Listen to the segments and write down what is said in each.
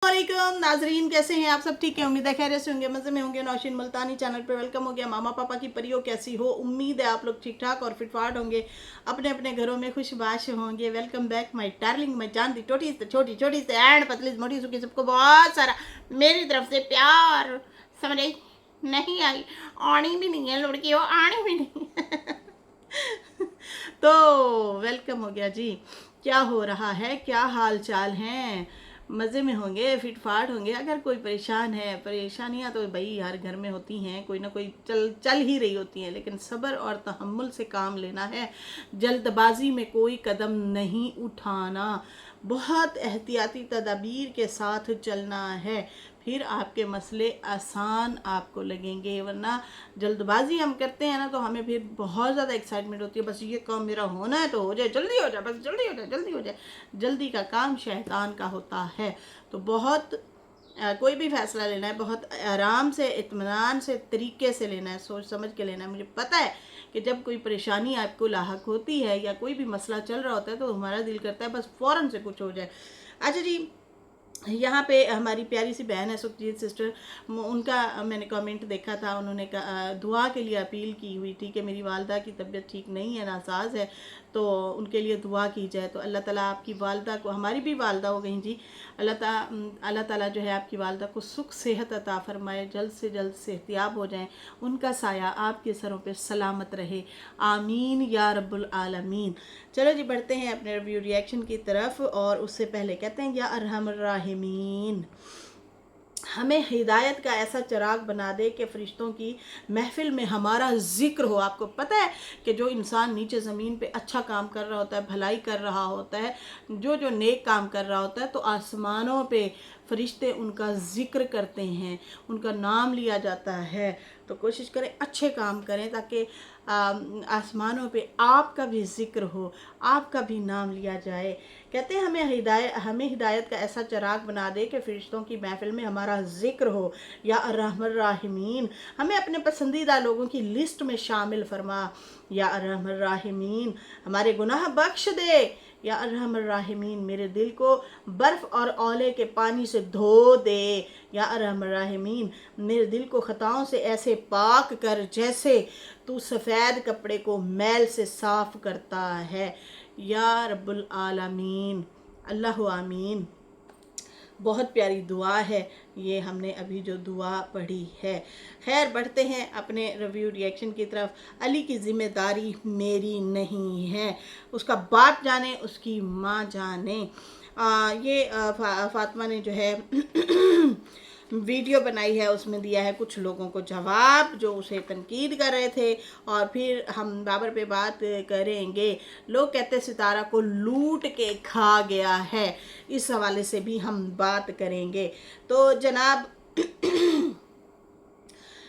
वालेकुम नाजरीन, कैसे हैं आप सब? ठीक है, उम्मीद है खैरियत से होंगे, मज़े में होंगे। नौशीन मुल्तानी चैनल पे वेलकम हो गया। मामा पापा की परियों कैसी हो? उम्मीद है आप लोग ठीक ठाक और फिटफाट होंगे, अपने अपने घरों में खुशबाश होंगे। Welcome back my darling, my जान दी छोटी से छोटी, छोटी से एंड पतली से मोटी, सुखी, सबको बहुत सारा मेरी तरफ से प्यार। समझ आई? नहीं आई? आनी भी नहीं है लड़कियों, आनी भी नहीं। तो वेलकम हो गया जी। क्या हो रहा है, क्या हाल चाल हैं? मज़े में होंगे, फिट फाट होंगे। अगर कोई परेशान है, परेशानियां तो भाई हर घर में होती हैं, कोई ना कोई चल चल ही रही होती हैं, लेकिन सब्र और तहम्मुल से काम लेना है। जल्दबाजी में कोई कदम नहीं उठाना, बहुत एहतियाती तदाबीर के साथ चलना है, फिर आपके मसले आसान आपको लगेंगे। वरना जल्दबाजी हम करते हैं ना, तो हमें फिर बहुत ज़्यादा एक्साइटमेंट होती है, बस ये काम मेरा होना है तो हो जाए, जल्दी हो जाए, बस जल्दी हो जाए, जल्दी हो जाए। जल्दी का काम शैतान का होता है। तो बहुत कोई भी फैसला लेना है, बहुत आराम से, इत्मीनान से, तरीके से लेना है, सोच समझ के लेना है। मुझे पता है कि जब कोई परेशानी आपको लाहक होती है या कोई भी मसला चल रहा होता है, तो हमारा दिल करता है बस फ़ौरन से कुछ हो जाए। अच्छा जी, यहाँ पे हमारी प्यारी सी बहन है सुखजीत सिस्टर, उनका मैंने कमेंट देखा था। उन्होंने दुआ के लिए अपील की हुई थी कि मेरी वालदा की तबीयत ठीक नहीं है, नासाज है, तो उनके लिए दुआ की जाए। तो अल्लाह ताला आपकी वालदा को, हमारी भी वालदा हो गई जी, अल्लाह ताला जो है आपकी वालदा को सुख सेहत अता फरमाए, जल्द से जल्द सेहतियाब हो जाएं, उनका साया आपके सरों पे सलामत रहे, आमीन या रब्बुल आलमीन। चलो जी, बढ़ते हैं अपने रिव्यू रिएक्शन की तरफ। और उससे पहले कहते हैं या अरहमर राहिमीन, हमें हिदायत का ऐसा चिराग बना दे कि फ़रिश्तों की महफिल में हमारा ज़िक्र हो। आपको पता है कि जो इंसान नीचे ज़मीन पे अच्छा काम कर रहा होता है, भलाई कर रहा होता है, जो जो नेक काम कर रहा होता है, तो आसमानों पे फ़रिश्ते उनका ज़िक्र करते हैं, उनका नाम लिया जाता है। तो कोशिश करें अच्छे काम करें, ताकि आसमानों पे आपका भी ज़िक्र हो, आपका भी नाम लिया जाए। कहते हैं हमें हिदायत का ऐसा चिराग बना दे कि फ़रिश्तों की महफिल में हमारा ज़िक्र हो। या अर्रहमर राहिमीन, हमें अपने पसंदीदा लोगों की लिस्ट में शामिल फरमा। या अर्रहमर राहिमीन, हमारे गुनाह बख्श दे। या अर्हमर राहिमीन, मेरे दिल को बर्फ़ और ओले के पानी से धो दे। या अर्हमर राहिमीन, मेरे दिल को ख़ताओं से ऐसे पाक कर जैसे तू सफ़ेद कपड़े को मैल से साफ़ करता है। या रब्बुल आलमीन, अल्लाह आमीन। बहुत प्यारी दुआ है ये, हमने अभी जो दुआ पढ़ी है। खैर, बढ़ते हैं अपने रिव्यू रिएक्शन की तरफ। अली की ज़िम्मेदारी मेरी नहीं है, उसका बाप जाने, उसकी माँ जाने। ये फातिमा ने जो है वीडियो बनाई है, उसमें दिया है कुछ लोगों को जवाब जो उसे तनकीद कर रहे थे। और फिर हम बाबर पे बात करेंगे। लोग कहते सितारा को लूट के खा गया है, इस हवाले से भी हम बात करेंगे। तो जनाब,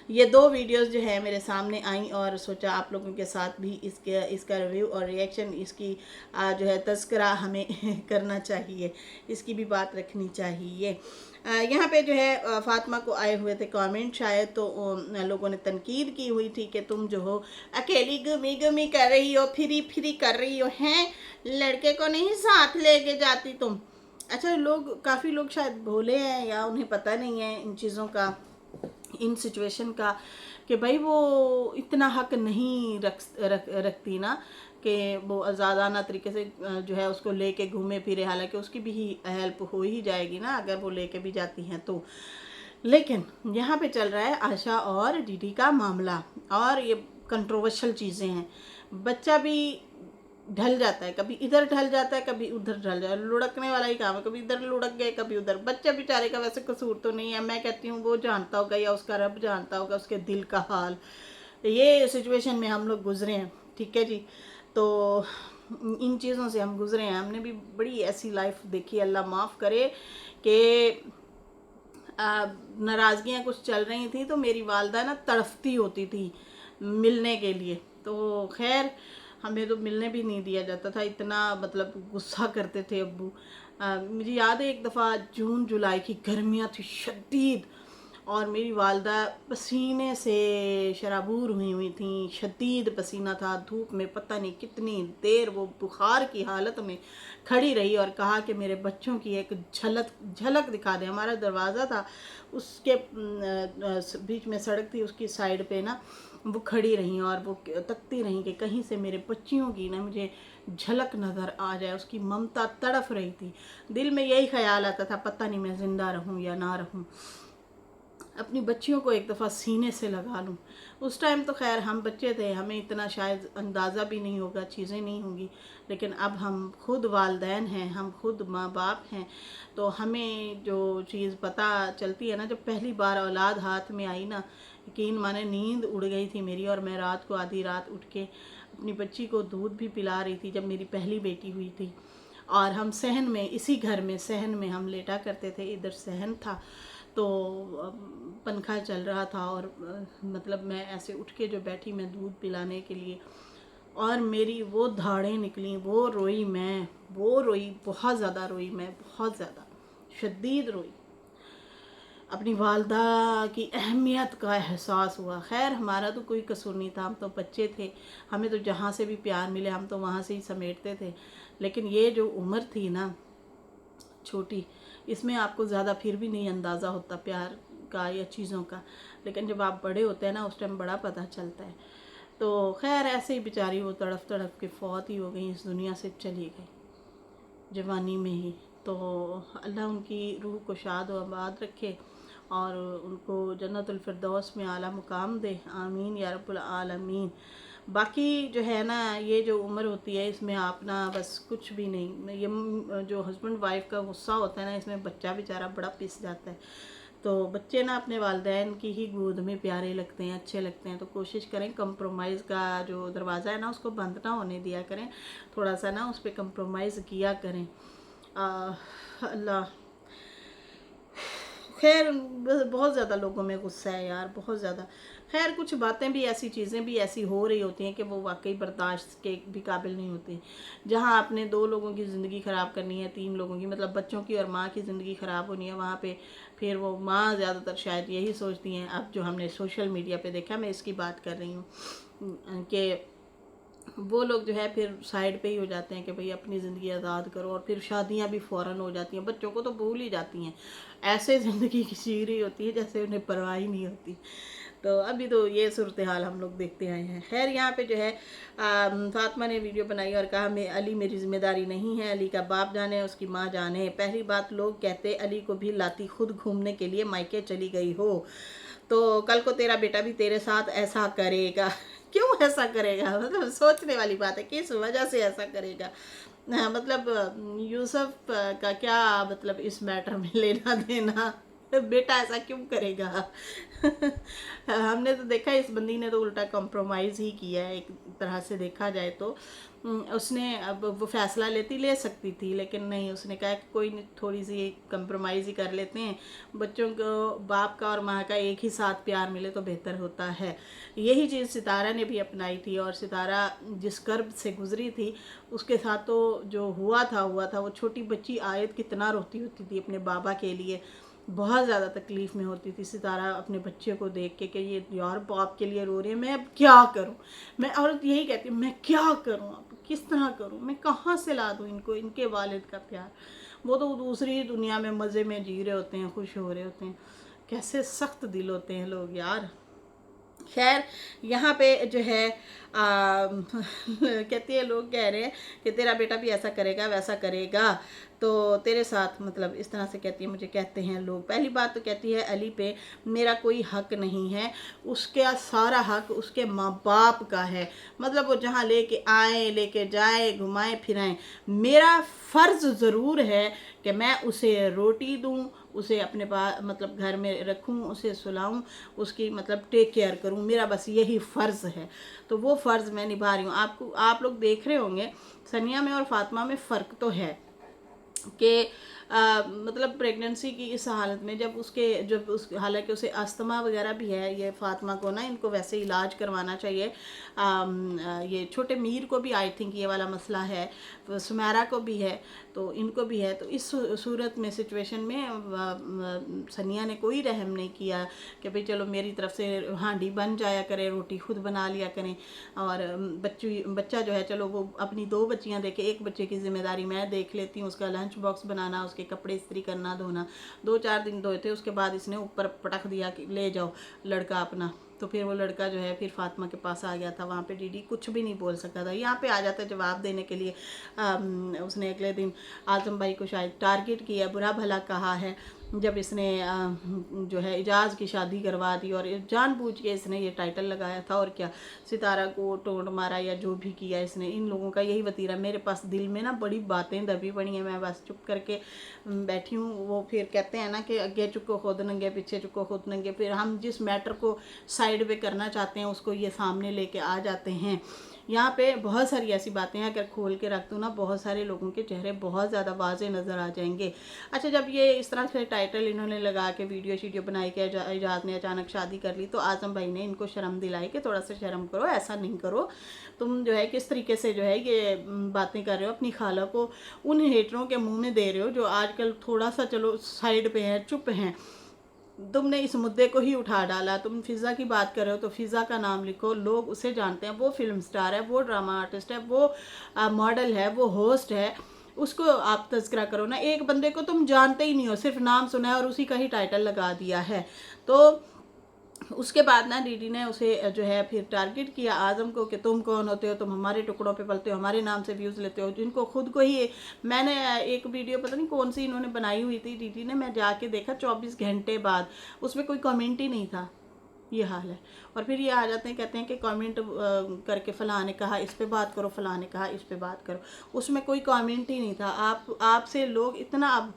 ये दो वीडियोस जो है मेरे सामने आई और सोचा आप लोगों के साथ भी इसका रिव्यू और रिएक्शन, इसकी जो है तस्करा हमें करना चाहिए, इसकी भी बात रखनी चाहिए। यहाँ पे जो है फातिमा को आए हुए थे कमेंट, शायद तो लोगों ने तनकीद की हुई थी कि तुम जो हो अकेली गुमी गुमी कर रही हो, फिरी फिरी कर रही हो, हैं लड़के को नहीं साथ लेके जाती तुम। अच्छा, काफ़ी लोग शायद भोले हैं या उन्हें पता नहीं है इन चीज़ों का, इन सिचुएशन का, कि भाई वो इतना हक नहीं रखती ना कि वो आज़ादाना तरीके से जो है उसको लेके घूमे फिरे। हालांकि उसकी भी हेल्प हो ही जाएगी ना अगर वो लेके भी जाती हैं तो। लेकिन यहाँ पे चल रहा है आशा और डीडी का मामला, और ये कंट्रोवर्शियल चीज़ें हैं। बच्चा भी ढल जाता है, कभी इधर ढल जाता है, कभी उधर ढल जाता है, लुढ़कने वाला ही काम है, कभी इधर लुढ़क गए, कभी उधर। बच्चा बेचारे का वैसे कसूर तो नहीं है, मैं कहती हूँ वो जानता होगा या उसका रब जानता होगा उसके दिल का हाल। ये सिचुएशन में हम लोग गुजरे हैं, ठीक है जी। तो इन चीज़ों से हम गुजरे हैं, हमने भी बड़ी ऐसी लाइफ देखी, अल्लाह माफ़ करे, कि नाराज़गियाँ कुछ चल रही थी तो मेरी वालदा ना तड़फती होती थी मिलने के लिए। तो खैर, हमें तो मिलने भी नहीं दिया जाता था, इतना मतलब गुस्सा करते थे अब्बू। मुझे याद है एक दफ़ा जून जुलाई की गर्मियाँ थी शदीद, और मेरी वालदा पसीने से शराबूर हुई थी, शदीद पसीना था, धूप में पता नहीं कितनी देर वो बुखार की हालत में खड़ी रही और कहा कि मेरे बच्चों की एक झलक दिखा दे। हमारा दरवाज़ा था, उसके बीच में सड़क थी, उसकी साइड पे ना वो खड़ी रही और वो तकती रही कि कहीं से मेरे बच्चियों की ना मुझे झलक नज़र आ जाए। उसकी ममता तड़फ रही थी। दिल में यही ख्याल आता था, पता नहीं मैं ज़िंदा रहूं या ना रहूं, अपनी बच्चियों को एक दफ़ा सीने से लगा लूं। उस टाइम तो खैर हम बच्चे थे, हमें इतना शायद अंदाज़ा भी नहीं होगा, चीज़ें नहीं होंगी, लेकिन अब हम खुद वालिदैन हैं, हम खुद माँ बाप हैं, तो हमें जो चीज़ पता चलती है ना, जब पहली बार औलाद हाथ में आई ना, यकीन माने नींद उड़ गई थी मेरी। और मैं रात को आधी रात उठ के अपनी बच्ची को दूध भी पिला रही थी जब मेरी पहली बेटी हुई थी। और हम सहन में, इसी घर में सहन में हम लेटा करते थे, इधर सहन था तो पंखा चल रहा था और मतलब मैं ऐसे उठ के जो बैठी मैं दूध पिलाने के लिए, और मेरी वो धाड़ें निकली, वो रोई मैं, वो रोई, बहुत ज़्यादा रोई मैं, बहुत ज़्यादा शदीद रोई। अपनी वालदा की अहमियत का एहसास हुआ। खैर हमारा तो कोई कसूर नहीं था, हम तो बच्चे थे, हमें तो जहाँ से भी प्यार मिले हम तो वहाँ से ही समेटते थे। लेकिन ये जो उम्र थी ना छोटी, इसमें आपको ज़्यादा फिर भी नहीं अंदाज़ा होता प्यार का या चीज़ों का, लेकिन जब आप बड़े होते हैं ना उस टाइम बड़ा पता चलता है। तो खैर ऐसे ही बेचारी वो तड़फ तड़फ के फौत ही हो गई, इस दुनिया से चली गई जवानी में ही। तो अल्लाह उनकी रूह को शाद व आबाद रखे और उनको जन्नतुल फिरदौस में आला मुकाम दे, आमीन या रब्बुल आलमीन। बाकी जो है ना, ये जो उम्र होती है इसमें आप ना बस कुछ भी नहीं, ये जो हस्बैंड वाइफ का गुस्सा होता है ना, इसमें बच्चा बेचारा बड़ा पिस जाता है। तो बच्चे ना अपने वालिदैन की ही गोद में प्यारे लगते हैं, अच्छे लगते हैं। तो कोशिश करें कंप्रोमाइज़ का जो दरवाज़ा है ना उसको बंद ना होने दिया करें, थोड़ा सा ना उस पर कंप्रोमाइज़ किया करें। अल्लाह खैर, बहुत ज़्यादा लोगों में गुस्सा है यार, बहुत ज़्यादा। खैर कुछ बातें भी ऐसी, चीज़ें भी ऐसी हो रही होती हैं कि वो वाकई बर्दाश्त के भी काबिल नहीं होती। जहाँ आपने 2 लोगों की ज़िंदगी ख़राब करनी है, 3 लोगों की, मतलब बच्चों की और माँ की ज़िंदगी ख़राब होनी है, वहाँ पे फिर वो माँ ज़्यादातर शायद यही सोचती हैं। अब जो हमने सोशल मीडिया पे देखा, मैं इसकी बात कर रही हूँ कि वो लोग जो है फिर साइड पे ही हो जाते हैं कि भाई अपनी ज़िंदगी आज़ाद करो, और फिर शादियां भी फ़ौरन हो जाती हैं, बच्चों को तो भूल ही जाती हैं, ऐसे ज़िंदगी की जी रही होती है जैसे उन्हें परवाह ही नहीं होती। तो अभी तो ये सूरत हाल हम लोग देखते आए हैं। खैर यहाँ पे जो है फातिमा ने वीडियो बनाई और कहा मैं अली मेरी जिम्मेदारी नहीं है, अली का बाप जाने उसकी माँ जाने। पहली बात, लोग कहते अली को भी लाती खुद घूमने के लिए मायके चली गई हो, तो कल को तेरा बेटा भी तेरे साथ ऐसा करेगा। क्यों ऐसा करेगा, मतलब सोचने वाली बात है, किस वजह से ऐसा करेगा। मतलब यूसुफ का क्या मतलब इस मैटर में लेना देना, बेटा ऐसा क्यों करेगा। हमने तो देखा इस बंदी ने तो उल्टा कॉम्प्रोमाइज़ ही किया है, एक तरह से देखा जाए तो। उसने अब वो फैसला ले सकती थी, लेकिन नहीं, उसने कहा कि कोई नहीं, थोड़ी सी कंप्रोमाइज़ ही कर लेते हैं, बच्चों को बाप का और माँ का एक ही साथ प्यार मिले तो बेहतर होता है। यही चीज़ सितारा ने भी अपनाई थी, और सितारा जिस कर्ब से गुजरी थी उसके साथ तो जो हुआ था वो छोटी बच्ची आयत कितना रोती होती थी अपने बाबा के लिए, बहुत ज़्यादा तकलीफ़ में होती थी सितारा अपने बच्चे को देख के कि ये यार बाप के लिए रो रही है, मैं अब क्या करूं। मैं औरत यही कहती हूँ, मैं क्या करूं, अब किस तरह करूं, मैं कहाँ से ला दूं इनको इनके वालिद का प्यार। वो तो दूसरी दुनिया में मज़े में जी रहे होते हैं, खुश हो रहे होते हैं। कैसे सख्त दिल होते हैं लोग यार। खैर यहाँ पे जो है कहती है, लोग कह रहे हैं कि तेरा बेटा भी ऐसा करेगा वैसा करेगा, तो तेरे साथ, मतलब इस तरह से कहती है, मुझे कहते हैं लोग। पहली बात तो कहती है अली पे मेरा कोई हक नहीं है, उसका सारा हक उसके माँ बाप का है। मतलब वो जहाँ लेके आए, लेके जाए, घुमाएं फिराएं, मेरा फ़र्ज़ ज़रूर है कि मैं उसे रोटी दूँ, उसे अपने पास मतलब घर में रखूं, उसे सुलाऊं, उसकी मतलब टेक केयर करूं, मेरा बस यही फ़र्ज़ है। तो वो फ़र्ज़ मैं निभा रही हूँ। आप लोग देख रहे होंगे सनिया में और फातिमा में फ़र्क तो है कि मतलब प्रेगनेंसी की इस हालत में जब उस हालांकि उसे अस्थमा वगैरह भी है, ये फातिमा को ना इनको वैसे इलाज करवाना चाहिए। ये छोटे मीर को भी आई थिंक ये वाला मसला है, सुमेरा को भी है, तो इनको भी है। तो इस सूरत में सिचुएशन में सनिया ने कोई रहम नहीं किया कि भाई चलो मेरी तरफ से हांडी बन जाया करे, रोटी खुद बना लिया करें, और बच्चा जो है चलो वो अपनी 2 बच्चियां देखे, एक बच्चे की जिम्मेदारी मैं देख लेती हूँ, उसका लंच बॉक्स बनाना, उसके कपड़े इस्त्री करना धोना। 2-4 दिन धोए थे, उसके बाद इसने ऊपर पटक दिया कि ले जाओ लड़का अपना। तो फिर वो लड़का जो है फिर फातिमा के पास आ गया था। वहाँ पे डीडी कुछ भी नहीं बोल सकता था, यहाँ पे आ जाता जवाब देने के लिए। उसने अगले दिन आजम भाई को शायद टारगेट किया, बुरा भला कहा है, जब इसने जो है इजाज़ की शादी करवा दी, और जानबूझ के इसने ये टाइटल लगाया था। और क्या, सितारा को टोंट मारा या जो भी किया इसने, इन लोगों का यही वतीरा। मेरे पास दिल में ना बड़ी बातें दबी पड़ी हैं, मैं बस चुप करके बैठी हूँ। वो फिर कहते हैं ना कि आगे चुको खुद नंगे, पीछे चुको खुद नंगे। फिर हम जिस मैटर को साइड पे करना चाहते हैं उसको ये सामने लेके आ जाते हैं। यहाँ पे बहुत सारी ऐसी बातें हैं, अगर खोल के रख दूँ ना बहुत सारे लोगों के चेहरे बहुत ज़्यादा वाज़े नज़र आ जाएंगे। अच्छा, जब ये इस तरह से टाइटल इन्होंने लगा के वीडियो शीडियो बनाई के इजाज़ ने अचानक शादी कर ली, तो आजम भाई ने इनको शर्म दिलाई कि थोड़ा सा शर्म करो, ऐसा नहीं करो। तुम जो है किस तरीके से जो है ये बातें कर रहे हो, अपनी खाला को उन हेटरों के मुँह में दे रहे हो जो आजकल थोड़ा सा चलो साइड पे हैं, चुप हैं। तुमने इस मुद्दे को ही उठा डाला। तुम फ़िज़ा की बात कर रहे हो तो फ़िज़ा का नाम लिखो, लोग उसे जानते हैं, वो फिल्म स्टार है, वो ड्रामा आर्टिस्ट है, वो मॉडल है, वो होस्ट है, उसको आप तज़किरा करो ना। एक बंदे को तुम जानते ही नहीं हो, सिर्फ नाम सुना है और उसी का ही टाइटल लगा दिया है। तो उसके बाद ना डीडी ने उसे जो है फिर टारगेट किया आज़म को कि तुम कौन होते हो, तुम हमारे टुकड़ों पे पलते हो, हमारे नाम से व्यूज़ लेते हो, जिनको खुद को ही। मैंने एक वीडियो पता नहीं कौन सी इन्होंने बनाई हुई थी डीडी ने, मैं जाके देखा 24 घंटे बाद, उसमें कोई कमेंट ही नहीं था। ये हाल है। और फिर ये आ जाते हैं, कहते हैं कि कमेंट करके फ़लाँ ने कहा इस पे बात करो, फ़लाँ ने कहा इस पे बात करो। उसमें कोई कमेंट ही नहीं था। आपसे लोग इतना अब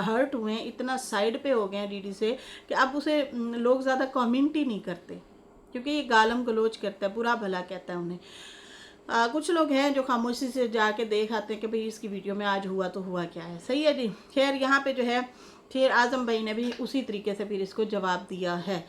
हर्ट हुए हैं, इतना साइड पे हो गए हैं डीडी से, कि अब उसे लोग ज़्यादा कमेंट ही नहीं करते, क्योंकि ये गालम गलोच करता है, बुरा भला कहता है उन्हें। कुछ लोग हैं जो खामोशी से जाके देख आते हैं कि भाई इसकी वीडियो में आज हुआ तो हुआ क्या है। सही है जी। खैर यहाँ पे जो है फिर आज़म भाई ने भी उसी तरीके से फिर इसको जवाब दिया है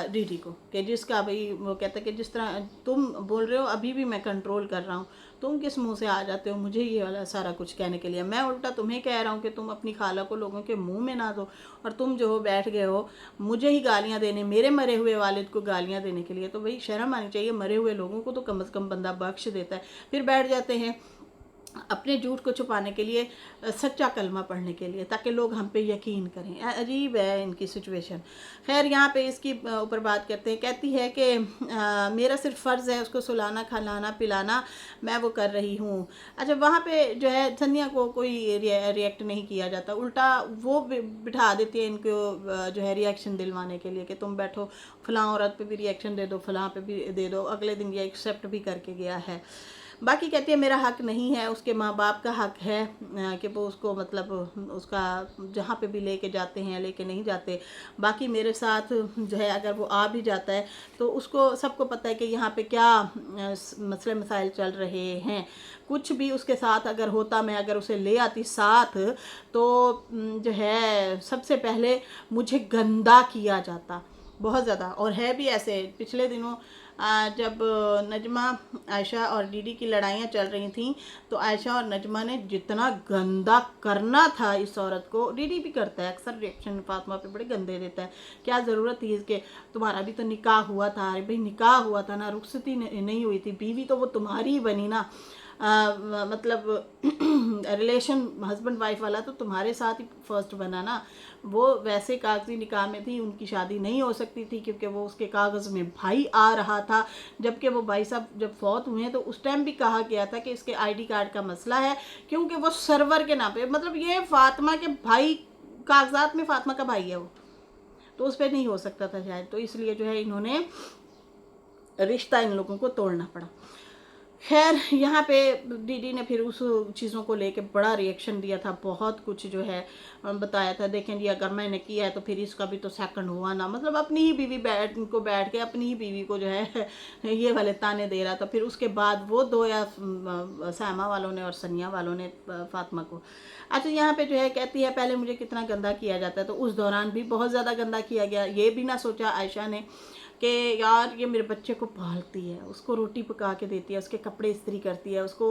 डीडी को, कि जिसका भाई वो कहता है कि जिस तरह तुम बोल रहे हो अभी भी मैं कंट्रोल कर रहा हूँ, तुम किस मुंह से आ जाते हो मुझे ये वाला सारा कुछ कहने के लिए। मैं उल्टा तुम्हें कह रहा हूँ कि तुम अपनी खाला को लोगों के मुंह में ना दो, और तुम जो हो बैठ गए हो मुझे ही गालियाँ देने, मेरे मरे हुए वालिद को गालियाँ देने के लिए। तो भाई शर्म आनी चाहिए, मरे हुए लोगों को तो कम से कम बंदा बख्श देता है। फिर बैठ जाते हैं अपने झूठ को छुपाने के लिए, सच्चा कलमा पढ़ने के लिए, ताकि लोग हम पे यकीन करें। अजीब है इनकी सिचुएशन। खैर यहाँ पे इसकी ऊपर बात करते हैं। कहती है कि मेरा सिर्फ फ़र्ज़ है उसको सुलाना, खिलाना, पिलाना, मैं वो कर रही हूँ। अच्छा, वहाँ पे जो है सनिया को कोई रिएक्ट नहीं किया जाता, उल्टा वो बिठा देती है इनको जो है रिएक्शन दिलवाने के लिए, कि तुम बैठो फ़लाँ औरत पे भी रिएक्शन दे दो, फ़लाँ पे भी दे दो। अगले दिन ये एक्सेप्ट भी करके गया है। बाकी कहती है मेरा हक नहीं है, उसके माँ बाप का हक है कि वो उसको मतलब उसका जहाँ पे भी लेके जाते हैं, लेके नहीं जाते। बाकी मेरे साथ जो है अगर वो आ भी जाता है तो उसको सबको पता है कि यहाँ पे क्या मसले मसाइल चल रहे हैं। कुछ भी उसके साथ अगर होता, मैं अगर उसे ले आती साथ, तो जो है सबसे पहले मुझे गंदा किया जाता बहुत ज़्यादा। और है भी ऐसे। पिछले दिनों जब नजमा, आयशा और डीडी की लड़ाइयाँ चल रही थीं, तो आयशा और नजमा ने जितना गंदा करना था इस औरत को, डीडी भी करता है अक्सर रिएक्शन फातिमा पे बड़े गंदे देता है। क्या ज़रूरत थी इसके, तुम्हारा भी तो निकाह हुआ था। अरे भाई निकाह हुआ था ना, रुखसती नहीं हुई थी, बीवी तो वो तुम्हारी ही बनी ना। मतलब रिलेशन हस्बैंड वाइफ वाला तो तुम्हारे साथ ही फर्स्ट बना ना। वो वैसे कागजी निकाह में थी, उनकी शादी नहीं हो सकती थी क्योंकि वो उसके कागज़ में भाई आ रहा था। जबकि वो भाई साहब जब फौत हुए तो उस टाइम भी कहा गया था कि इसके आईडी कार्ड का मसला है, क्योंकि वो सर्वर के नाम पे, मतलब ये फातिमा के भाई, कागजात में फातिमा का भाई है वो, तो उस पर नहीं हो सकता था शायद, तो इसलिए जो है इन्होंने रिश्ता इन लोगों को तोड़ना पड़ा। खैर यहाँ पे दीदी ने फिर उस चीज़ों को लेके बड़ा रिएक्शन दिया था, बहुत कुछ जो है बताया था। देखें जी, अगर मैंने किया है तो फिर इसका भी तो सेकंड हुआ ना, मतलब अपनी ही बीवी बैठ के अपनी ही बीवी को जो है ये वाले ताने दे रहा था। फिर उसके बाद वो दो या सामा वालों ने और सनिया वालों ने फातिमा को। अच्छा, यहाँ पे जो है कहती है पहले मुझे कितना गंदा किया जाता है, तो उस दौरान भी बहुत ज़्यादा गंदा किया गया। ये भी ना सोचा आयशा ने कि यार ये मेरे बच्चे को पालती है, उसको रोटी पका के देती है, उसके कपड़े इस्त्री करती है, उसको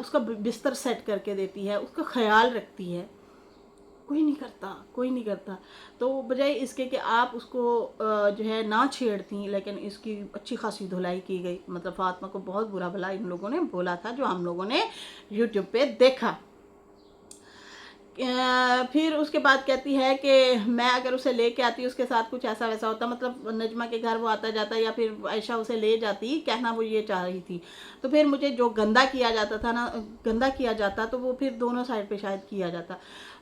उसका बिस्तर सेट करके देती है, उसका ख्याल रखती है। कोई नहीं करता, कोई नहीं करता। तो बजाय इसके कि आप उसको जो है ना छेड़ती, लेकिन इसकी अच्छी खासी धुलाई की गई। मतलब फातिमा को बहुत बुरा भला इन लोगों ने बोला था, जो हम लोगों ने यूट्यूब पे देखा। फिर उसके बाद कहती है कि मैं अगर उसे लेके आती उसके साथ कुछ ऐसा वैसा होता, मतलब नजमा के घर वो आता जाता या फिर आयशा उसे ले जाती, कहना वो ये चाह रही थी। तो फिर मुझे जो गंदा किया जाता था ना, गंदा किया जाता तो वो फिर दोनों साइड पे शायद किया जाता।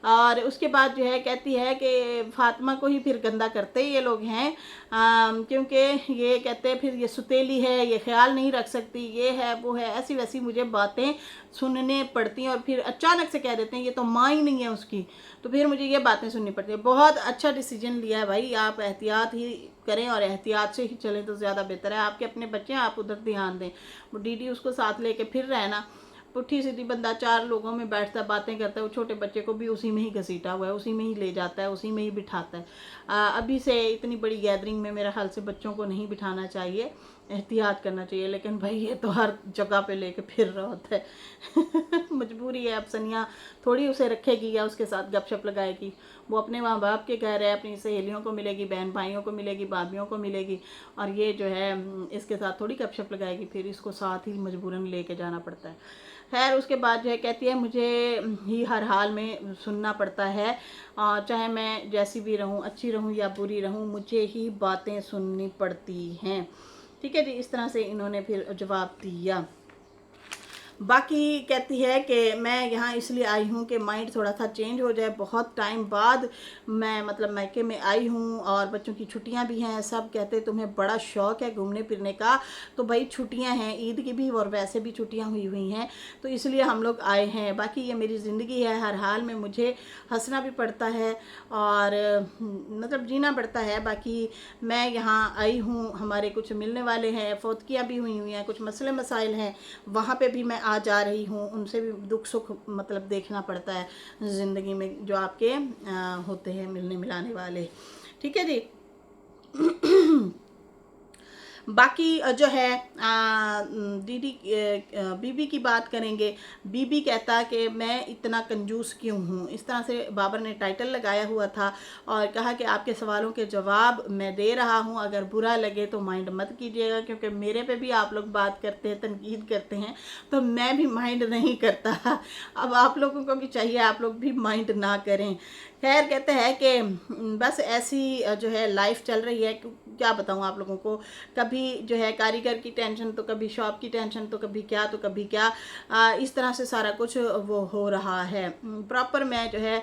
और उसके बाद जो है कहती है कि फातिमा को ही फिर गंदा करते ये लोग हैं, क्योंकि ये कहते हैं फिर ये सुतेली है, ये ख्याल नहीं रख सकती, ये है वो है, ऐसी वैसी मुझे बातें सुनने पड़ती हैं। और फिर अचानक से कह देते हैं ये तो माँ ही नहीं है उसकी, तो फिर मुझे ये बातें सुननी पड़ती है। बहुत अच्छा डिसीजन लिया है भाई, आप एहतियात ही करें और एहतियात से ही चलें तो ज़्यादा बेहतर है। आपके अपने बच्चे हैं, आप उधर ध्यान दें। वो डीडी उसको साथ लेके फिर रहना, पुट्ठी सीधी बंदा चार लोगों में बैठता बातें करता है, वो छोटे बच्चे को भी उसी में ही घसीटा हुआ है, उसी में ही ले जाता है, उसी में ही बिठाता है। अभी से इतनी बड़ी गैदरिंग में मेरे ख्याल से बच्चों को नहीं बिठाना चाहिए, एहतियात करना चाहिए। लेकिन भाई ये तो हर जगह पे लेके फिर रहा होता है मजबूरी है। अब सनिया थोड़ी उसे रखेगी या उसके साथ गपशप लगाएगी, वो अपने माँ बाप के घर है, अपनी सहेलियों को मिलेगी, बहन भाइयों को मिलेगी, भाभियों को मिलेगी, और ये जो है इसके साथ थोड़ी गपशप लगाएगी, फिर इसको साथ ही मजबूरन लेके जाना पड़ता है। खैर उसके बाद जो है कहती है मुझे ही हर हाल में सुनना पड़ता है, चाहे मैं जैसी भी रहूं, अच्छी रहूं या बुरी रहूं, मुझे ही बातें सुननी पड़ती हैं। ठीक है जी, इस तरह से इन्होंने फिर जवाब दिया। बाकी कहती है कि मैं यहाँ इसलिए आई हूँ कि माइंड थोड़ा सा चेंज हो जाए। बहुत टाइम बाद मैं मतलब मायके में आई हूँ और बच्चों की छुट्टियाँ भी हैं। सब कहते तुम्हें बड़ा शौक़ है घूमने फिरने का, तो भाई छुट्टियाँ हैं, ईद की भी और वैसे भी छुट्टियाँ हुई हैं, तो इसलिए हम लोग आए हैं। बाकी ये मेरी ज़िंदगी है, हर हाल में मुझे हंसना भी पड़ता है और मतलब जीना पड़ता है। बाकी मैं यहाँ आई हूँ, हमारे कुछ मिलने वाले हैं, फौतकियाँ भी हुई हैं, कुछ मसले मसाइल हैं, वहाँ पे भी मैं आ जा रही हूँ, उनसे भी दुख सुख मतलब देखना पड़ता है ज़िंदगी में, जो आपके होते हैं मिलने मिलाने वाले। ठीक है जी बाकी जो है दीदी बीबी की बात करेंगे। बीबी कहता कि मैं इतना कंजूस क्यों हूँ, इस तरह से बाबर ने टाइटल लगाया हुआ था और कहा कि आपके सवालों के जवाब मैं दे रहा हूँ, अगर बुरा लगे तो माइंड मत कीजिएगा, क्योंकि मेरे पे भी आप लोग बात करते हैं, तनकीद करते हैं, तो मैं भी माइंड नहीं करता। अब आप लोगों को भी चाहिए आप लोग भी माइंड ना करें। खैर कहते हैं कि बस ऐसी जो है लाइफ चल रही है, क्या बताऊँ आप लोगों को, कभी जो है कारीगर की टेंशन, तो कभी शॉप की टेंशन, तो कभी क्या तो कभी क्या, इस तरह से सारा कुछ वो हो रहा है। प्रॉपर मैं जो है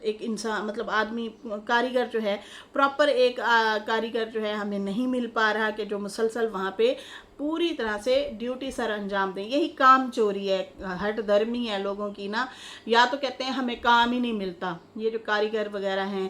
एक इंसान मतलब आदमी कारीगर जो है प्रॉपर एक कारीगर जो है हमें नहीं मिल पा रहा कि जो मुसलसल वहाँ पे पूरी तरह से ड्यूटी सर अंजाम दें। यही काम चोरी है, हट धर्मी है लोगों की ना, या तो कहते हैं हमें काम ही नहीं मिलता। ये जो कारीगर वगैरह हैं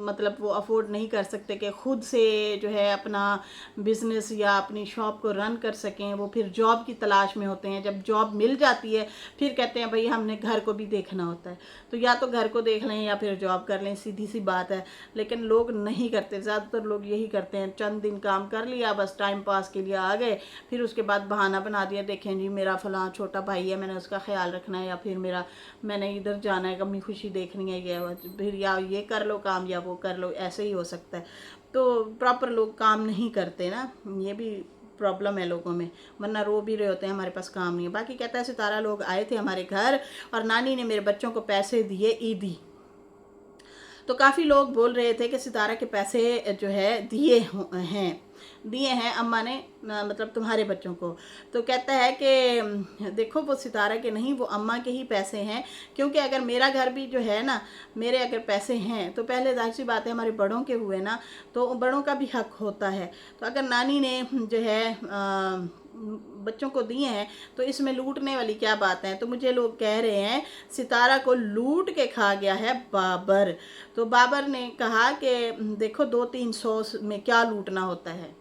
मतलब वो अफोर्ड नहीं कर सकते कि खुद से जो है अपना बिजनेस या अपनी शॉप को रन कर सकें, वो फिर जॉब की तलाश में होते हैं। जब जॉब मिल जाती है फिर कहते हैं भाई हमने घर को भी देखना होता है, तो या तो घर को देख लें या फिर जॉब कर लें, सीधी सी बात है। लेकिन लोग नहीं करते, ज़्यादातर लोग यही करते हैं, चंद दिन काम कर लिया, बस टाइम पास के लिए आ गए, फिर उसके बाद बहाना बना दिया, देखें जी मेरा फलां छोटा भाई है, मैंने उसका ख्याल रखना है, या फिर मैंने इधर जाना है, कमी खुशी देखनी है, ये फिर या ये कर लो काम या वो कर लो, ऐसे ही हो सकता है। तो प्रॉपर लोग काम नहीं करते ना, ये भी प्रॉब्लम है लोगों में, वरना रो भी रहे होते हैं हमारे पास काम नहीं है। बाकी कहता है सितारा लोग आए थे हमारे घर और नानी ने मेरे बच्चों को पैसे दिए ईदी, तो काफ़ी लोग बोल रहे थे कि सितारा के पैसे जो है दिए हैं, दिए हैं अम्मा ने, मतलब तुम्हारे बच्चों को। तो कहता है कि देखो वो सितारा के नहीं, वो अम्मा के ही पैसे हैं, क्योंकि अगर मेरा घर भी जो है ना, मेरे अगर पैसे हैं तो पहले जाहिर सी बात है हमारे बड़ों के हुए ना, तो बड़ों का भी हक होता है। तो अगर नानी ने जो है बच्चों को दिए हैं तो इसमें लूटने वाली क्या बात है। तो मुझे लोग कह रहे हैं सितारा को लूट के खा गया है बाबर। तो बाबर ने कहा कि देखो 200-300 में क्या लूटना होता है।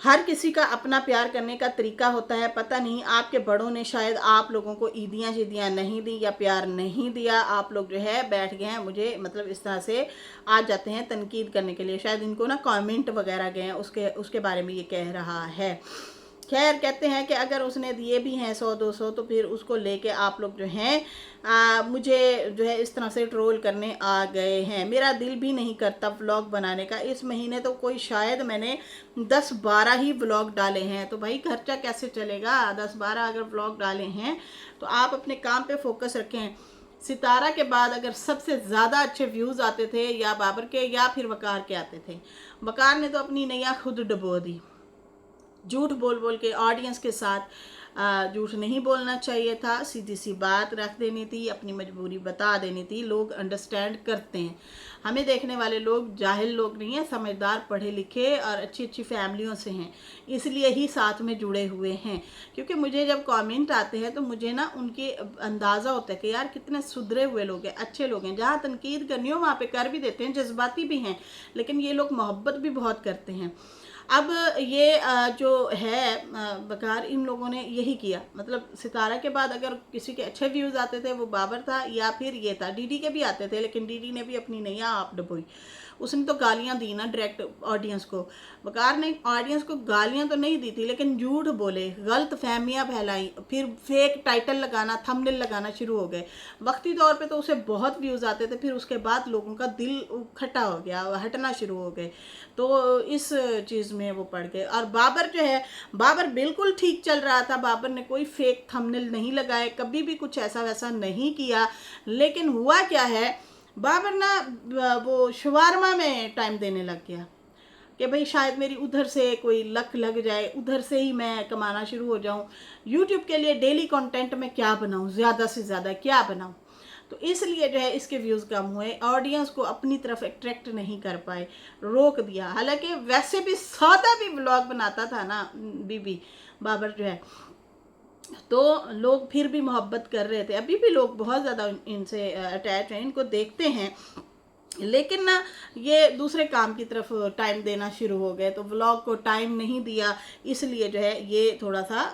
हर किसी का अपना प्यार करने का तरीका होता है। पता नहीं आपके बड़ों ने शायद आप लोगों को ईदियाँ शीदियाँ नहीं दी या प्यार नहीं दिया, आप लोग जो है बैठ गए हैं मुझे मतलब इस तरह से आ जाते हैं तनकीद करने के लिए। शायद इनको ना कमेंट वगैरह गए हैं, उसके बारे में ये कह रहा है। खैर कहते हैं कि अगर उसने दिए भी हैं 100-200 तो फिर उसको लेके आप लोग जो हैं मुझे जो है इस तरह से ट्रोल करने आ गए हैं। मेरा दिल भी नहीं करता व्लॉग बनाने का। इस महीने तो कोई शायद मैंने 10-12 ही व्लॉग डाले हैं। तो भाई खर्चा कैसे चलेगा? 10-12 अगर व्लॉग डाले हैं तो आप अपने काम पे फोकस रखें। सितारा के बाद अगर सबसे ज़्यादा अच्छे व्यूज़ आते थे या बाबर के या फिर वकार के आते थे। वकार ने तो अपनी नैया खुद डुबो दी। झूठ बोल बोल के ऑडियंस के साथ झूठ नहीं बोलना चाहिए था, सीधी सी बात रख देनी थी, अपनी मजबूरी बता देनी थी। लोग अंडरस्टैंड करते हैं, हमें देखने वाले लोग जाहिल लोग नहीं हैं, समझदार पढ़े लिखे और अच्छी अच्छी फैमिलियों से हैं, इसलिए ही साथ में जुड़े हुए हैं। क्योंकि मुझे जब कमेंट आते हैं तो मुझे ना उनके अंदाज़ा होता है कि यार कितने सुधरे हुए लोग हैं, अच्छे लोग हैं। जहाँ तनकीद करनी हो वहाँ पे कर भी देते हैं, जज्बाती भी हैं, लेकिन ये लोग मोहब्बत भी बहुत करते हैं। अब ये जो है बकार, इन लोगों ने यही किया। मतलब सितारा के बाद अगर किसी के अच्छे व्यूज़ आते थे वो बाबर था या फिर ये था। डीडी के भी आते थे, लेकिन डीडी ने भी अपनी नैया आप डुबोई। उसने तो गालियां दी ना डायरेक्ट ऑडियंस को। बकार ने ऑडियंस को गालियां तो नहीं दी थी, लेकिन झूठ बोले, गलत फहमियाँ फैलाई, फिर फेक टाइटल लगाना, थंबनेल लगाना शुरू हो गए। वक्ती तौर पे तो उसे बहुत व्यूज़ आते थे, फिर उसके बाद लोगों का दिल खट्टा हो गया, हटना शुरू हो गए। तो इस चीज़ में वो पड़ गए। और बाबर जो है, बाबर बिल्कुल ठीक चल रहा था। बाबर ने कोई फेक थंबनेल नहीं लगाए, कभी भी कुछ ऐसा वैसा नहीं किया। लेकिन हुआ क्या है, बाबर ना वो शवारमा में टाइम देने लग गया कि भाई शायद मेरी उधर से कोई लक लग जाए, उधर से ही मैं कमाना शुरू हो जाऊं। यूट्यूब के लिए डेली कंटेंट में क्या बनाऊं, ज़्यादा से ज़्यादा क्या बनाऊं। तो इसलिए जो है इसके व्यूज़ कम हुए, ऑडियंस को अपनी तरफ अट्रैक्ट नहीं कर पाए, रोक दिया। हालांकि वैसे भी सौदा भी व्लॉग बनाता था ना बीबी बाबर जो है, तो लोग फिर भी मोहब्बत कर रहे थे। अभी भी लोग बहुत ज़्यादा इनसे अटैच हैं, इनको देखते हैं, लेकिन ना ये दूसरे काम की तरफ टाइम देना शुरू हो गए। तो व्लॉग को टाइम नहीं दिया, इसलिए जो है ये थोड़ा सा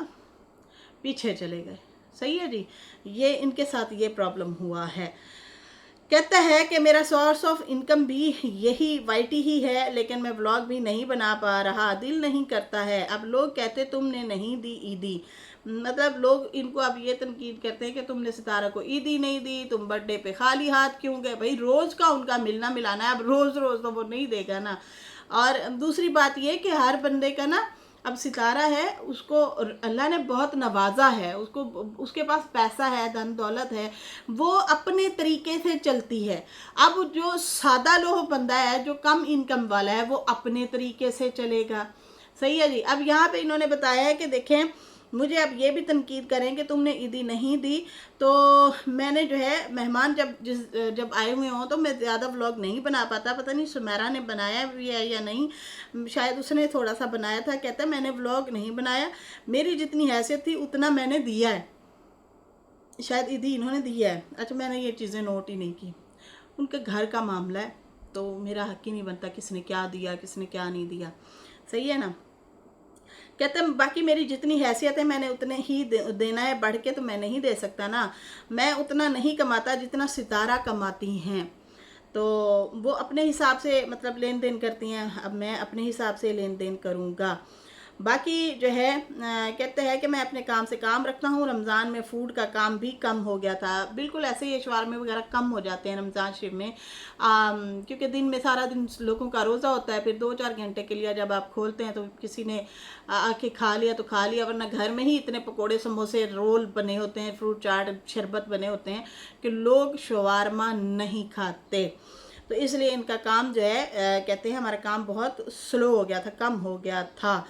पीछे चले गए। सही है जी, ये इनके साथ ये प्रॉब्लम हुआ है। कहता है कि मेरा सोर्स ऑफ इनकम भी यही वाईटी ही है, लेकिन मैं व्लॉग भी नहीं बना पा रहा, दिल नहीं करता है। अब लोग कहते तुमने नहीं दी ईदी, मतलब लोग इनको अब ये तनकीद करते हैं कि तुमने सितारा को ईदी नहीं दी, तुम बर्थडे पे खाली हाथ क्यों गए। भाई रोज़ का उनका मिलना मिलाना है, अब रोज़ रोज़ तो वो नहीं देगा ना। और दूसरी बात ये कि हर बंदे का ना, अब सितारा है, उसको अल्लाह ने बहुत नवाजा है, उसको उसके पास पैसा है, धन दौलत है, वो अपने तरीके से चलती है। अब जो सादा लोह बंदा है, जो कम इनकम वाला है, वो अपने तरीके से चलेगा। सही है जी। अब यहाँ पे इन्होंने बताया है कि देखें, मुझे अब ये भी तनकीद करें कि तुमने ईदी नहीं दी, तो मैंने जो है मेहमान जब आए हुए हों तो मैं ज़्यादा व्लॉग नहीं बना पाता। पता नहीं सुमेरा ने बनाया भी है या नहीं, शायद उसने थोड़ा सा बनाया था। कहता है मैंने व्लॉग नहीं बनाया, मेरी जितनी हैसियत थी उतना मैंने दिया है। शायद ईदी इन्होंने दिया है। अच्छा, मैंने ये चीज़ें नोट ही नहीं की। उनके घर का मामला है तो मेरा हक ही नहीं बनता किसने क्या दिया किसने क्या नहीं दिया। सही है ना। कहते हैं बाकी मेरी जितनी हैसियत है मैंने उतने ही देना है, बढ़ के तो मैं नहीं दे सकता ना। मैं उतना नहीं कमाता जितना सितारा कमाती हैं, तो वो अपने हिसाब से मतलब लेन देन करती हैं, अब मैं अपने हिसाब से लेन देन करूँगा। बाकी जो है कहते हैं कि मैं अपने काम से काम रखता हूँ। रमज़ान में फ़ूड का काम भी कम हो गया था, बिल्कुल ऐसे ही शवारमे वगैरह कम हो जाते हैं रमज़ान शरीफ में, क्योंकि दिन में सारा दिन लोगों का रोज़ा होता है, फिर 2-4 घंटे के लिए जब आप खोलते हैं तो किसी ने आके खा लिया तो खा लिया, वरना घर में ही इतने पकोड़े समोसे रोल बने होते हैं, फ्रूट चाट शरबत बने होते हैं कि लोग शवारमा नहीं खाते। तो इसलिए इनका काम जो है कहते हैं हमारा काम बहुत स्लो हो गया था, कम हो गया था।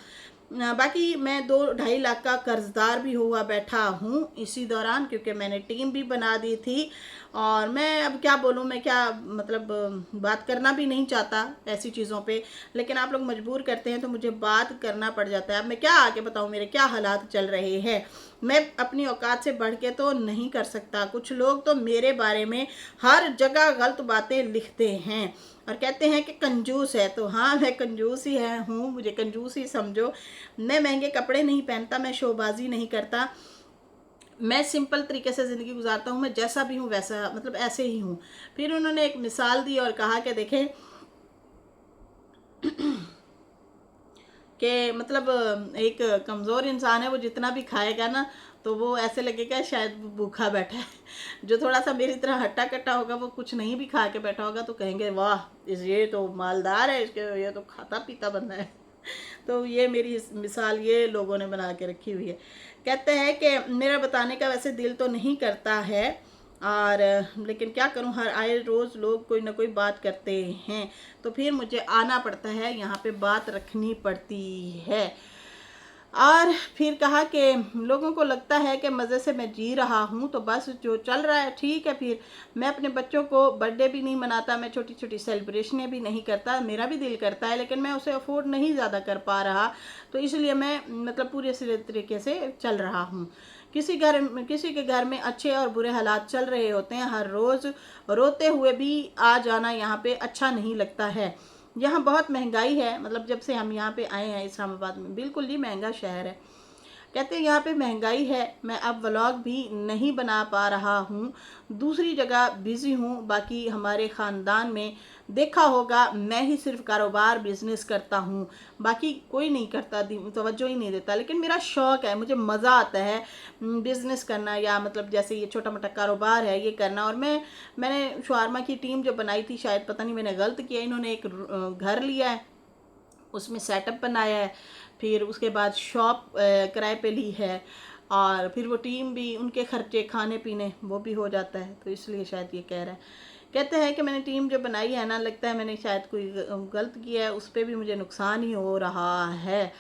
बाकी मैं 2-2.5 लाख का कर्जदार भी हुआ बैठा हूँ इसी दौरान, क्योंकि मैंने टीम भी बना दी थी। और मैं अब क्या बोलूँ, मैं क्या मतलब बात करना भी नहीं चाहता ऐसी चीज़ों पे, लेकिन आप लोग मजबूर करते हैं तो मुझे बात करना पड़ जाता है। अब मैं क्या आगे बताऊँ, मेरे क्या हालात चल रहे हैं। मैं अपनी औकात से बढ़ के तो नहीं कर सकता। कुछ लोग तो मेरे बारे में हर जगह गलत बातें लिखते हैं और कहते हैं कि कंजूस है। तो हाँ, मैं कंजूस ही हूँ, मुझे कंजूस ही समझो। मैं महंगे कपड़े नहीं पहनता, मैं शोबाजी नहीं करता, मैं सिंपल तरीके से ज़िंदगी गुजारता हूँ। मैं जैसा भी हूँ वैसा, मतलब ऐसे ही हूँ। फिर उन्होंने एक मिसाल दी और कहा कि देखें कि मतलब एक कमज़ोर इंसान है, वो जितना भी खाएगा ना तो वो ऐसे लगेगा शायद वो भूखा बैठा है। जो थोड़ा सा मेरी तरह हट्टा कट्टा होगा, वो कुछ नहीं भी खा के बैठा होगा तो कहेंगे वाह, इस ये तो मालदार है, इसके ये तो खाता पीता बंदा है। तो ये मेरी मिसाल ये लोगों ने बना के रखी हुई है। कहते हैं कि मेरा बताने का वैसे दिल तो नहीं करता है, और लेकिन क्या करूं, हर आए रोज़ लोग कोई ना कोई बात करते हैं, तो फिर मुझे आना पड़ता है, यहाँ पे बात रखनी पड़ती है। और फिर कहा कि लोगों को लगता है कि मज़े से मैं जी रहा हूँ, तो बस जो चल रहा है ठीक है। फिर मैं अपने बच्चों को बर्थडे भी नहीं मनाता, मैं छोटी छोटी सेलिब्रेशनें भी नहीं करता। मेरा भी दिल करता है लेकिन मैं उसे अफोर्ड नहीं ज़्यादा कर पा रहा, तो इसलिए मैं मतलब पूरे सिरे तरीके से चल रहा हूँ। किसी के घर में अच्छे और बुरे हालात चल रहे होते हैं, हर रोज़ रोते हुए भी आ जाना यहाँ पे अच्छा नहीं लगता है। यहाँ बहुत महंगाई है, मतलब जब से हम यहाँ पे आए हैं इस्लामाबाद में, बिल्कुल ही महंगा शहर है। कहते हैं यहाँ पे महंगाई है, मैं अब व्लॉग भी नहीं बना पा रहा हूँ, दूसरी जगह बिज़ी हूँ। बाकी हमारे ख़ानदान में देखा होगा मैं ही सिर्फ कारोबार बिजनेस करता हूँ, बाकी कोई नहीं करता, तवज्जो ही नहीं देता। लेकिन मेरा शौक़ है, मुझे मज़ा आता है बिज़नेस करना, या मतलब जैसे ये छोटा मोटा कारोबार है ये करना। और मैंने शावरमा की टीम जो बनाई थी, शायद पता नहीं मैंने गलत किया, इन्होंने एक घर लिया है, उसमें सेटअप बनाया है, फिर उसके बाद शॉप किराए पे ली है, और फिर वो टीम भी, उनके खर्चे खाने पीने वो भी हो जाता है, तो इसलिए शायद ये कह रहा है। कहते हैं कि मैंने टीम जो बनाई है ना, लगता है मैंने शायद कोई गलत किया है, उस पर भी मुझे नुकसान ही हो रहा है।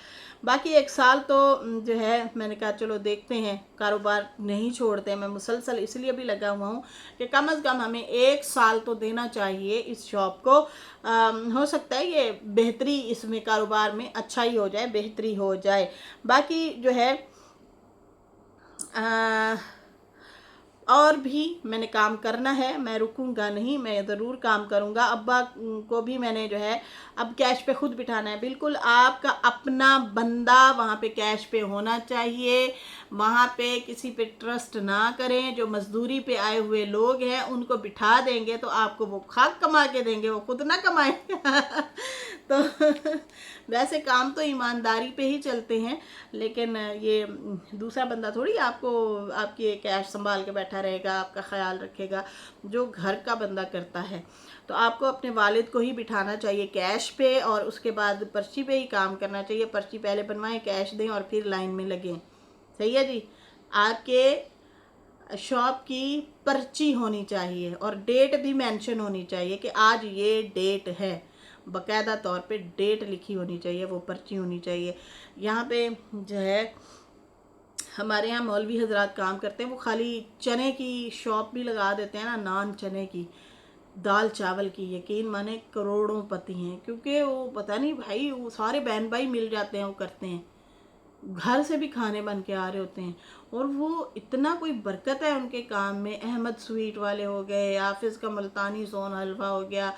बाकी 1 साल तो जो है मैंने कहा चलो देखते हैं, कारोबार नहीं छोड़ते। मैं मुसलसल इसलिए भी लगा हुआ हूँ कि कम अज़ कम हमें 1 साल तो देना चाहिए इस शॉप को। हो सकता है ये बेहतरी इसमें कारोबार में अच्छा ही हो जाए, बेहतरी हो जाए। बाकी जो है और भी मैंने काम करना है, मैं रुकूंगा नहीं, मैं ज़रूर काम करूंगा। अब्बा को भी मैंने जो है अब कैश पे खुद बिठाना है। बिल्कुल आपका अपना बंदा वहाँ पे कैश पे होना चाहिए, वहाँ पे किसी पे ट्रस्ट ना करें। जो मजदूरी पे आए हुए लोग हैं उनको बिठा देंगे तो आपको वो खाक कमा के देंगे, वो खुद ना कमाए। तो वैसे काम तो ईमानदारी पे ही चलते हैं, लेकिन ये दूसरा बंदा थोड़ी आपको आपकी कैश संभाल के बैठा रहेगा, आपका ख्याल रखेगा, जो घर का बंदा करता है। तो आपको अपने वालिद को ही बिठाना चाहिए कैश पे, और उसके बाद पर्ची पे ही काम करना चाहिए। पर्ची पहले बनवाएं, कैश दें और फिर लाइन में लगें। सही है जी। आपके शॉप की पर्ची होनी चाहिए और डेट भी मेंशन होनी चाहिए कि आज ये डेट है, बाकायदा तौर पे डेट लिखी होनी चाहिए, वो पर्ची होनी चाहिए। यहाँ पे जो है हमारे यहाँ मौलवी हजरात काम करते हैं, वो खाली चने की शॉप भी लगा देते हैं ना, नान चने की, दाल चावल की। यकीन माने करोड़ों पति हैं, क्योंकि वो पता नहीं भाई, वो सारे बहन भाई मिल जाते हैं, वो करते हैं, घर से भी खाने बन के आ रहे होते हैं। और वो इतना कोई बरकत है उनके काम में। अहमद स्वीट वाले हो गए, हाफिज़ का मुल्तानी सोन हलवा हो गया,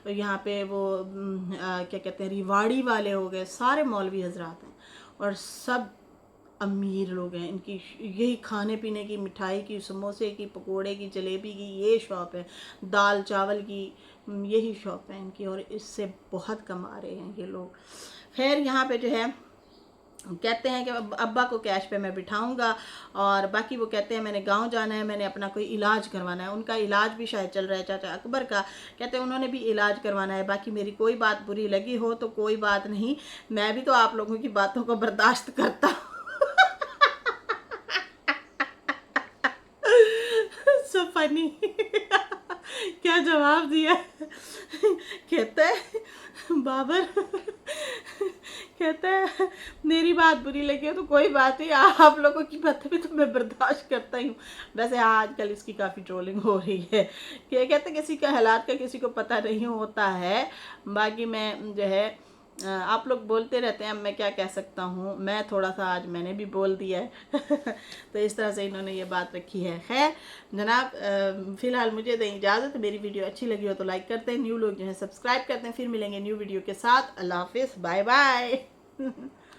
यहाँ पे वो क्या कहते हैं रिवाड़ी वाले हो गए, सारे मौलवी हजरात हैं और सब अमीर लोग हैं। इनकी यही खाने पीने की, मिठाई की, समोसे की, पकोड़े की, जलेबी की ये शॉप है, दाल चावल की यही शॉप है इनकी, और इससे बहुत कमा रहे हैं ये लोग। खैर यहाँ पे जो है कहते हैं कि अब्बा को कैश पे मैं बिठाऊंगा, और बाकी वो कहते हैं मैंने गांव जाना है, मैंने अपना कोई इलाज करवाना है। उनका इलाज भी शायद चल रहा है, चाचा अकबर का, कहते हैं उन्होंने भी इलाज करवाना है। बाकी मेरी कोई बात बुरी लगी हो तो कोई बात नहीं, मैं भी तो आप लोगों की बातों को बर्दाश्त करता हूँ। So funny. क्या जवाब दिया। कहता है बाबर, कहता है मेरी बात बुरी लगी हो तो कोई बात नहीं, आप लोगों की बातें भी तो मैं बर्दाश्त करता ही हूँ। वैसे हाँ, आजकल इसकी काफ़ी ट्रोलिंग हो रही है कि कहते किसी का हालात का किसी को पता नहीं होता है। बाकी मैं जो है आप लोग बोलते रहते हैं, अब मैं क्या कह सकता हूँ, मैं थोड़ा सा आज मैंने भी बोल दिया है। तो इस तरह से इन्होंने ये बात रखी है। खैर जनाब, फ़िलहाल मुझे दें इजाज़त। मेरी वीडियो अच्छी लगी हो तो लाइक करते हैं, न्यू लोग जो है सब्सक्राइब करते हैं। फिर मिलेंगे न्यू वीडियो के साथ। अल्लाह हाफिज़, बाय बाय।